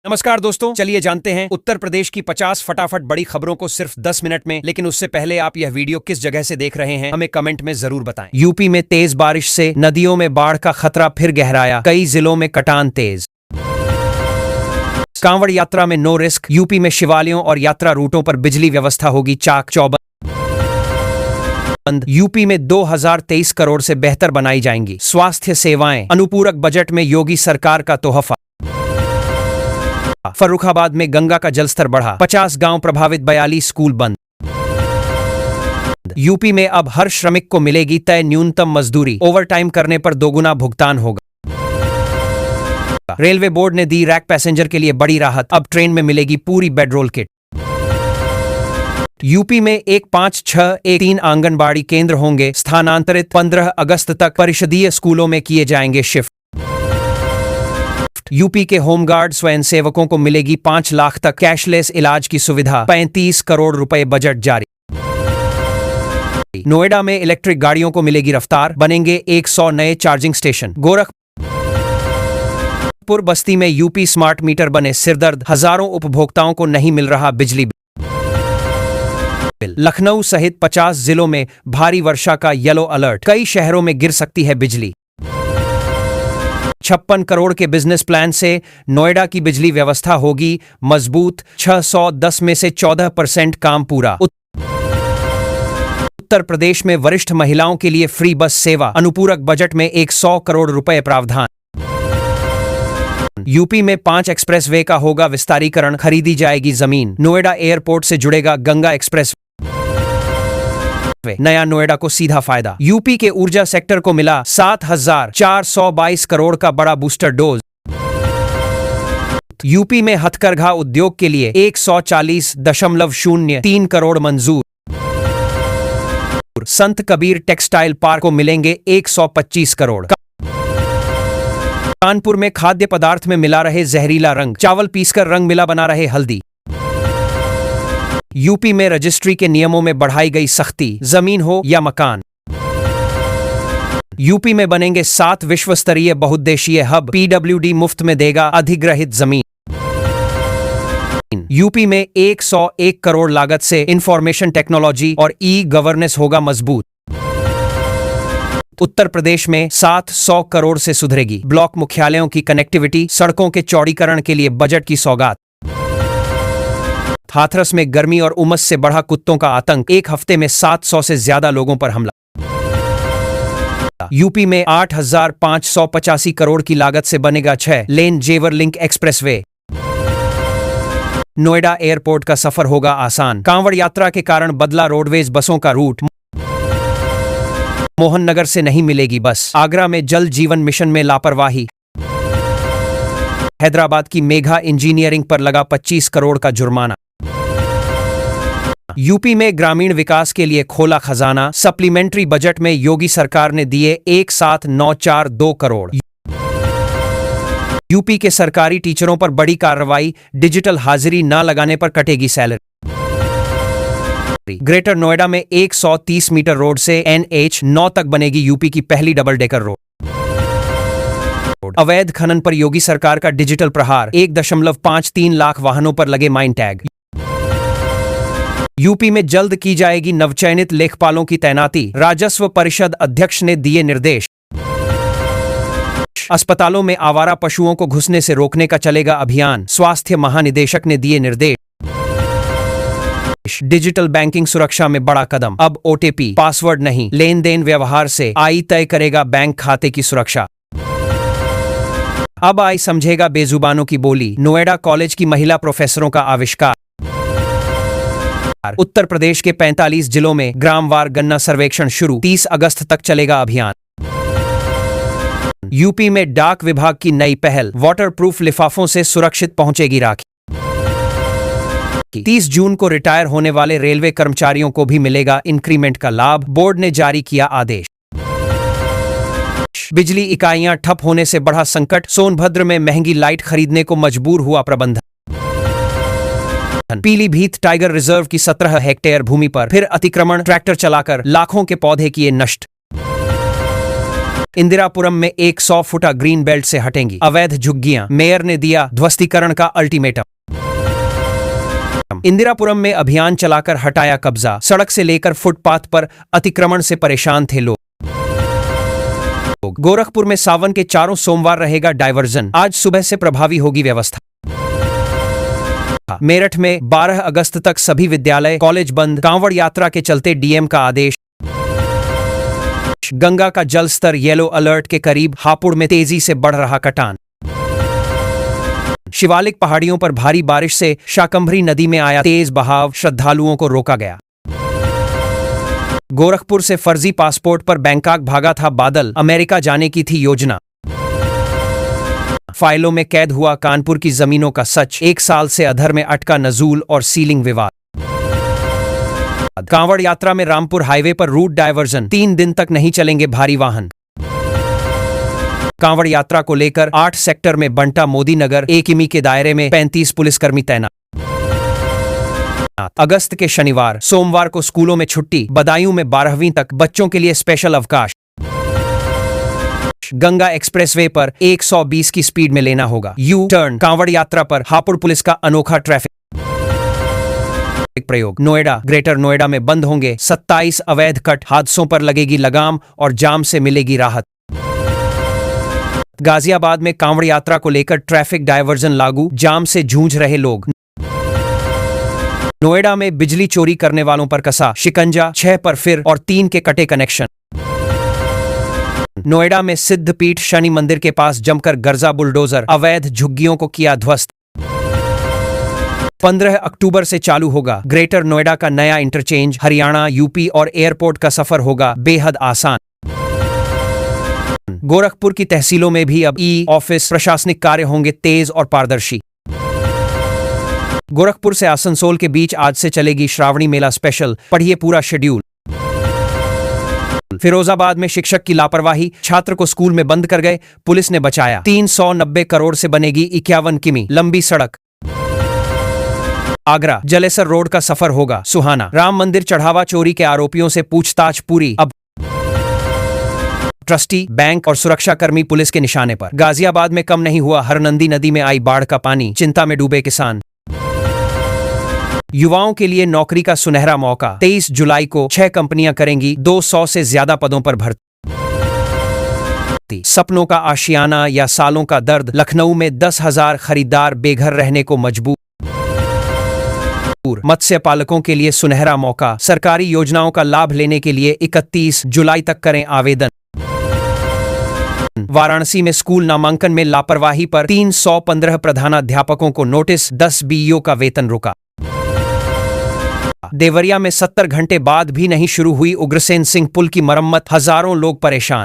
नमस्कार दोस्तों, चलिए जानते हैं उत्तर प्रदेश की 50 फटाफट बड़ी खबरों को सिर्फ 10 मिनट में। लेकिन उससे पहले आप यह वीडियो किस जगह से देख रहे हैं हमें कमेंट में जरूर बताएं। यूपी में तेज बारिश से नदियों में बाढ़ का खतरा फिर गहराया, कई जिलों में कटान तेज। कांवड़ यात्रा में नो रिस्क, यूपी में शिवालयों और यात्रा रूटों पर बिजली व्यवस्था होगी चाक चौबंद। यूपी में 2023 करोड़ से बेहतर बनाई जाएंगी स्वास्थ्य सेवाएं, अनुपूरक बजट में योगी सरकार का तोहफा। फर्रुखाबाद में गंगा का जलस्तर बढ़ा, 50 गांव प्रभावित, 42 स्कूल बंद। यूपी में अब हर श्रमिक को मिलेगी तय न्यूनतम मजदूरी, ओवरटाइम करने पर दोगुना भुगतान होगा। रेलवे बोर्ड ने दी रैक पैसेंजर के लिए बड़ी राहत, अब ट्रेन में मिलेगी पूरी बेडरोल किट। यूपी में 15613 आंगनबाड़ी केंद्र होंगे स्थानांतरित, 15 अगस्त तक परिषदीय स्कूलों में किए जाएंगे शिफ्ट। यूपी के होमगार्ड स्वयंसेवकों को मिलेगी 5 लाख तक कैशलेस इलाज की सुविधा, 35 करोड़ रुपए बजट जारी। नोएडा में इलेक्ट्रिक गाड़ियों को मिलेगी रफ्तार, बनेंगे 100 नए चार्जिंग स्टेशन। गोरखपुर बस्ती में यूपी स्मार्ट मीटर बने सिरदर्द, हजारों उपभोक्ताओं को नहीं मिल रहा बिजली बिल। लखनऊ सहित 50 जिलों में भारी वर्षा का येलो अलर्ट, कई शहरों में गिर सकती है बिजली। 56 करोड़ के बिजनेस प्लान से नोएडा की बिजली व्यवस्था होगी मजबूत, 610 में से 14% काम पूरा। उत्तर प्रदेश में वरिष्ठ महिलाओं के लिए फ्री बस सेवा, अनुपूरक बजट में 100 करोड़ रुपए प्रावधान। यूपी में 5 एक्सप्रेसवे का होगा विस्तारीकरण, खरीदी जाएगी जमीन। नोएडा एयरपोर्ट से जुड़ेगा गंगा एक्सप्रेस। नया नोएडा को सीधा फायदा, यूपी के ऊर्जा सेक्टर को मिला 7422 करोड़ का बड़ा बूस्टर डोज। यूपी में हथकरघा उद्योग के लिए 140.03 करोड़ मंजूर। संत कबीर टेक्सटाइल पार्क को मिलेंगे 125 करोड़। कानपुर में खाद्य पदार्थ में मिला रहे जहरीला रंग, चावल पीसकर रंग मिला बना रहे हल्दी। यूपी में रजिस्ट्री के नियमों में बढ़ाई गई सख्ती, जमीन हो या मकान। यूपी में बनेंगे 7 विश्व स्तरीय बहुउद्देशीय हब, पीडब्ल्यूडी मुफ्त में देगा अधिग्रहित जमीन। यूपी में 101 करोड़ लागत से इंफॉर्मेशन टेक्नोलॉजी और ई गवर्नेंस होगा मजबूत। उत्तर प्रदेश में 700 करोड़ से सुधरेगी ब्लॉक मुख्यालयों की कनेक्टिविटी, सड़कों के चौड़ीकरण के लिए बजट की सौगात। हाथरस में गर्मी और उमस से बढ़ा कुत्तों का आतंक, एक हफ्ते में 700 से ज्यादा लोगों पर हमला। यूपी में 8585 करोड़ की लागत से बनेगा 6 लेन जेवर लिंक एक्सप्रेसवे। नोएडा एयरपोर्ट का सफर होगा आसान, कांवड़ यात्रा के कारण बदला रोडवेज बसों का रूट। मोहन नगर से नहीं मिलेगी बस, आगरा में जल जीवन मिशन में लापरवाही। हैदराबाद की मेघा इंजीनियरिंग पर लगा 25 करोड़ का जुर्माना। यूपी में ग्रामीण विकास के लिए खोला खजाना, सप्लीमेंट्री बजट में योगी सरकार ने दिए 17942 करोड़। यूपी के सरकारी टीचरों पर बड़ी कार्रवाई, डिजिटल हाजिरी न लगाने पर कटेगी सैलरी। ग्रेटर नोएडा में 130 मीटर रोड से NH9 तक बनेगी यूपी की पहली डबल डेकर रोड। अवैध खनन पर योगी सरकार का डिजिटल प्रहार, 1.53 लाख वाहनों पर लगे माइन टैग। यूपी में जल्द की जाएगी नवचयनित लेखपालों की तैनाती, राजस्व परिषद अध्यक्ष ने दिए निर्देश। अस्पतालों में आवारा पशुओं को घुसने से रोकने का चलेगा अभियान, स्वास्थ्य महानिदेशक ने दिए निर्देश। डिजिटल बैंकिंग सुरक्षा में बड़ा कदम, अब OTP पासवर्ड नहीं, लेन देन व्यवहार से आई तय करेगा बैंक खाते की सुरक्षा। अब आई समझेगा बेजुबानों की बोली, नोएडा कॉलेज की महिला प्रोफेसरों का आविष्कार। उत्तर प्रदेश के 45 जिलों में ग्रामवार गन्ना सर्वेक्षण शुरू, 30 अगस्त तक चलेगा अभियान। यूपी में डाक विभाग की नई पहल, वाटरप्रूफ लिफाफों से सुरक्षित पहुंचेगी राखी। 30 जून को रिटायर होने वाले रेलवे कर्मचारियों को भी मिलेगा इंक्रीमेंट का लाभ, बोर्ड ने जारी किया आदेश। बिजली इकाइयां ठप होने से बढ़ा संकट, सोनभद्र में महंगी लाइट खरीदने को मजबूर हुआ प्रबंधन। पीलीभीत टाइगर रिजर्व की 17 हेक्टेयर भूमि पर फिर अतिक्रमण, ट्रैक्टर चलाकर लाखों के पौधे किए नष्ट। इंदिरापुरम में 100 फुटा ग्रीन बेल्ट से हटेंगी अवैध झुग्गियां, मेयर ने दिया ध्वस्तीकरण का अल्टीमेटम। इंदिरापुरम में अभियान चलाकर हटाया कब्जा, सड़क से लेकर फुटपाथ पर अतिक्रमण से परेशान थे लोग। गोरखपुर में सावन के चारों सोमवार रहेगा डायवर्जन, आज सुबह से प्रभावी होगी व्यवस्था। मेरठ में 12 अगस्त तक सभी विद्यालय कॉलेज बंद, कांवड़ यात्रा के चलते डीएम का आदेश। गंगा का जल स्तर येलो अलर्ट के करीब, हापुड़ में तेजी से बढ़ रहा कटान। शिवालिक पहाड़ियों पर भारी बारिश से शाकंभरी नदी में आया तेज बहाव, श्रद्धालुओं को रोका गया। गोरखपुर से फर्जी पासपोर्ट पर बैंकॉक भागा था बादल, अमेरिका जाने की थी योजना। फाइलों में कैद हुआ कानपुर की जमीनों का सच, 1 साल से अधर में अटका नजूल और सीलिंग विवाद। कांवड़ यात्रा में रामपुर हाईवे पर रूट डायवर्जन, 3 दिन तक नहीं चलेंगे भारी वाहन। कांवड़ यात्रा को लेकर 8 सेक्टर में बंटा मोदी नगर, 1 किमी के दायरे में 35 पुलिसकर्मी तैनात। अगस्त के शनिवार सोमवार को स्कूलों में छुट्टी, बदायूं में 12वीं तक बच्चों के लिए स्पेशल अवकाश। गंगा एक्सप्रेसवे पर 120 की स्पीड में लेना होगा यू टर्न, कांवड़ यात्रा पर हापुड़ पुलिस का अनोखा ट्रैफिक प्रयोग। नोएडा, ग्रेटर नोएडा में बंद होंगे 27 अवैध कट, हादसों पर लगेगी लगाम और जाम से मिलेगी राहत। गाजियाबाद में कांवड़ यात्रा को लेकर ट्रैफिक डायवर्जन लागू, जाम से जूझ रहे लोग। नोएडा में बिजली चोरी करने वालों पर कसा शिकंजा, 6 पर फिर और 3 के कटे कनेक्शन। नोएडा में सिद्धपीठ शनि मंदिर के पास जमकर गर्जा बुलडोजर, अवैध झुग्गियों को किया ध्वस्त। 15 अक्टूबर से चालू होगा ग्रेटर नोएडा का नया इंटरचेंज, हरियाणा, यूपी और एयरपोर्ट का सफर होगा बेहद आसान। गोरखपुर की तहसीलों में भी अब ई ऑफिस, प्रशासनिक कार्य होंगे तेज और पारदर्शी। गोरखपुर से आसनसोल के बीच आज से चलेगी श्रावणी मेला स्पेशल, पढ़िए पूरा शेड्यूल। फिरोजाबाद में शिक्षक की लापरवाही, छात्र को स्कूल में बंद कर गए, पुलिस ने बचाया। 390 करोड़ से बनेगी 51 किमी लंबी सड़क। आगरा, जलेसर रोड का सफर होगा सुहाना, राम मंदिर चढ़ावा चोरी के आरोपियों से पूछताछ पूरी, अब ट्रस्टी, बैंक और सुरक्षाकर्मी पुलिस के निशाने पर। गाजियाबाद में कम नहीं हुआ हरनंदी नदी में आई बाढ़ का पानी, चिंता में डूबे किसान। युवाओं के लिए नौकरी का सुनहरा मौका, 23 जुलाई को 6 कंपनियां करेंगी 200 से ज्यादा पदों पर भर्ती। सपनों का आशियाना या सालों का दर्द, लखनऊ में 10,000 खरीदार बेघर रहने को मजबूर। मत्स्य पालकों के लिए सुनहरा मौका, सरकारी योजनाओं का लाभ लेने के लिए 31 जुलाई तक करें आवेदन। वाराणसी में स्कूल नामांकन में लापरवाही पर 315 प्रधानाध्यापकों को नोटिस, 10 बीईओ का वेतन रुका। देवरिया में 70 घंटे बाद भी नहीं शुरू हुई उग्रसेन सिंह पुल की मरम्मत, हजारों लोग परेशान।